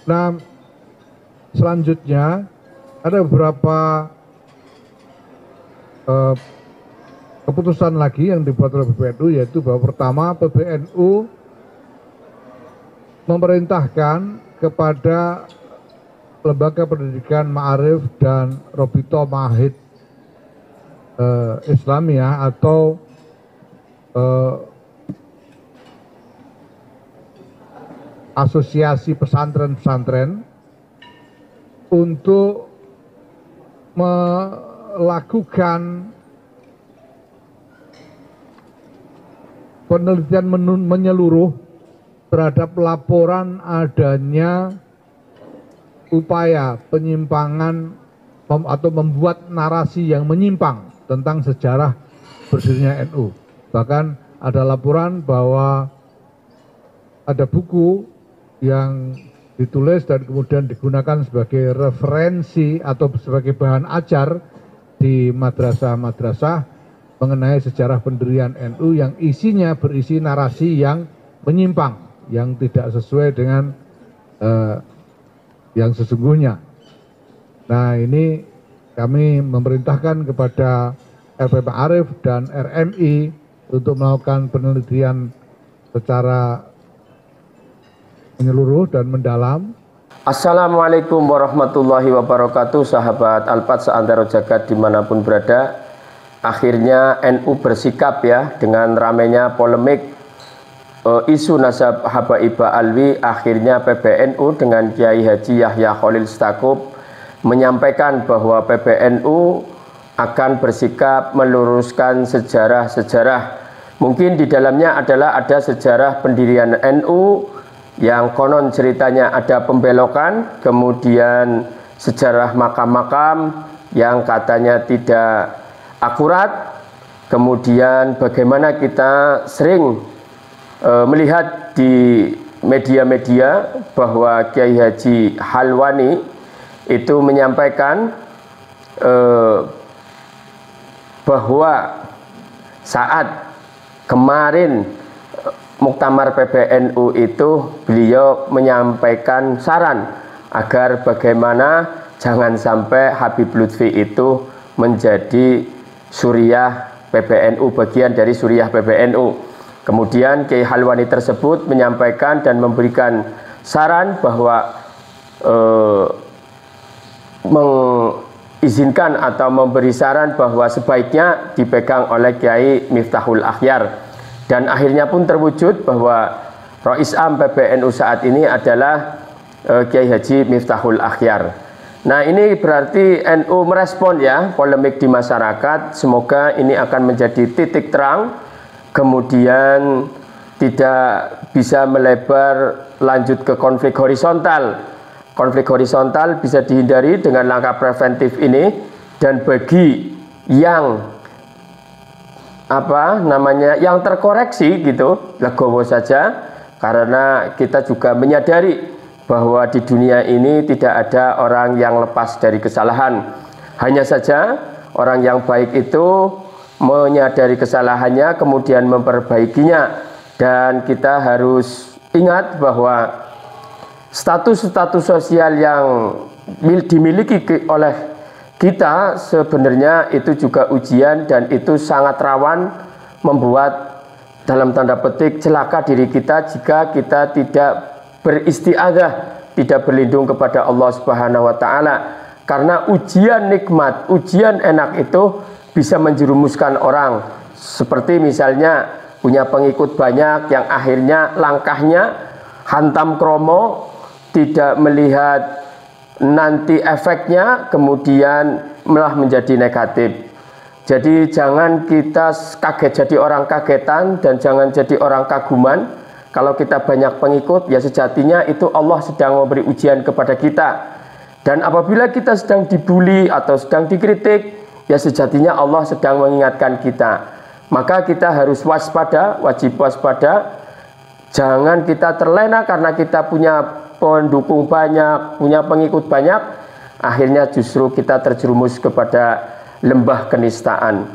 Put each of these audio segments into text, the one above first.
Nah, selanjutnya ada beberapa keputusan lagi yang dibuat oleh PBNU, yaitu bahwa pertama, PBNU memerintahkan kepada Lembaga Pendidikan Ma'arif dan Robito Mahid Islamiyah atau Asosiasi Pesantren-Pesantren untuk melakukan penelitian menyeluruh terhadap laporan adanya upaya penyimpangan atau membuat narasi yang menyimpang tentang sejarah berdirinya NU. Bahkan ada laporan bahwa ada buku yang ditulis dan kemudian digunakan sebagai referensi atau sebagai bahan ajar di madrasah-madrasah mengenai sejarah pendirian NU yang isinya berisi narasi yang menyimpang, yang tidak sesuai dengan yang sesungguhnya. Nah, ini kami memerintahkan kepada LP Ma'arif dan RMI untuk melakukan penelitian secara menyeluruh dan mendalam. Assalamualaikum warahmatullahi wabarakatuh, sahabat Alpat seantero jagat dimanapun berada. Akhirnya NU bersikap ya, dengan ramainya polemik isu nasab Habaibah Alwi. Akhirnya PBNU dengan Kiai Haji Yahya Khalil Stakuf menyampaikan bahwa PBNU akan bersikap meluruskan sejarah-sejarah. Mungkin di dalamnya adalah ada sejarah pendirian NU yang konon ceritanya ada pembelokan, kemudian sejarah makam-makam yang katanya tidak akurat, kemudian bagaimana kita sering melihat di media-media bahwa Kiai Haji Halwani itu menyampaikan bahwa saat kemarin Muktamar PBNU itu beliau menyampaikan saran agar bagaimana jangan sampai Habib Lutfi itu menjadi suriah PBNU, bagian dari suriah PBNU. Kemudian Kiai Halwani tersebut menyampaikan dan memberikan saran bahwa mengizinkan atau memberi saran bahwa sebaiknya dipegang oleh Kiai Miftahul Akhyar. Dan akhirnya pun terwujud bahwa Rois Am PBNU saat ini adalah Kiai Haji Miftahul Akhyar. Nah, ini berarti NU merespon ya polemik di masyarakat. Semoga ini akan menjadi titik terang, kemudian tidak bisa melebar lanjut ke konflik horizontal. Konflik horizontal bisa dihindari dengan langkah preventif ini. Dan bagi yang yang terkoreksi gitu, legowo saja, karena kita juga menyadari bahwa di dunia ini tidak ada orang yang lepas dari kesalahan. Hanya saja orang yang baik itu menyadari kesalahannya kemudian memperbaikinya. Dan kita harus ingat bahwa status-status sosial yang dimiliki oleh kita sebenarnya itu juga ujian, dan itu sangat rawan membuat dalam tanda petik celaka diri kita jika kita tidak beristiadah, tidak berlindung kepada Allah Subhanahu wa taala. Karena ujian nikmat, ujian enak itu bisa menjerumuskan orang. Seperti misalnya punya pengikut banyak yang akhirnya langkahnya hantam kromo, tidak melihat nanti efeknya, kemudian malah menjadi negatif. Jadi jangan kita kaget jadi orang kagetan, dan jangan jadi orang kaguman. Kalau kita banyak pengikut, ya sejatinya itu Allah sedang memberi ujian kepada kita. Dan apabila kita sedang dibully atau sedang dikritik, ya sejatinya Allah sedang mengingatkan kita. Maka kita harus waspada, wajib waspada. Jangan kita terlena karena kita punya pendukung banyak, punya pengikut banyak, akhirnya justru kita terjerumus kepada lembah kenistaan.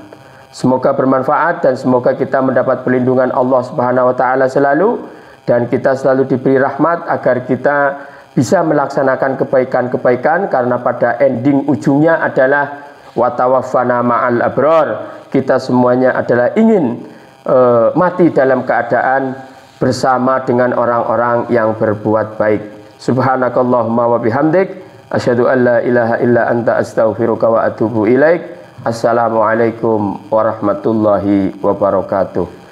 Semoga bermanfaat dan semoga kita mendapat perlindungan Allah Subhanahu wa taala selalu, dan kita selalu diberi rahmat agar kita bisa melaksanakan kebaikan-kebaikan, karena pada ending ujungnya adalah watawaffana ma'al abror. Kita semuanya adalah ingin mati dalam keadaan bersama dengan orang-orang yang berbuat baik. Subhanakallahumma wa bihamdik, asyhadu an la ilaha illa anta astaghfiruka wa atubu ilaik. Assalamualaikum warahmatullahi wabarakatuh.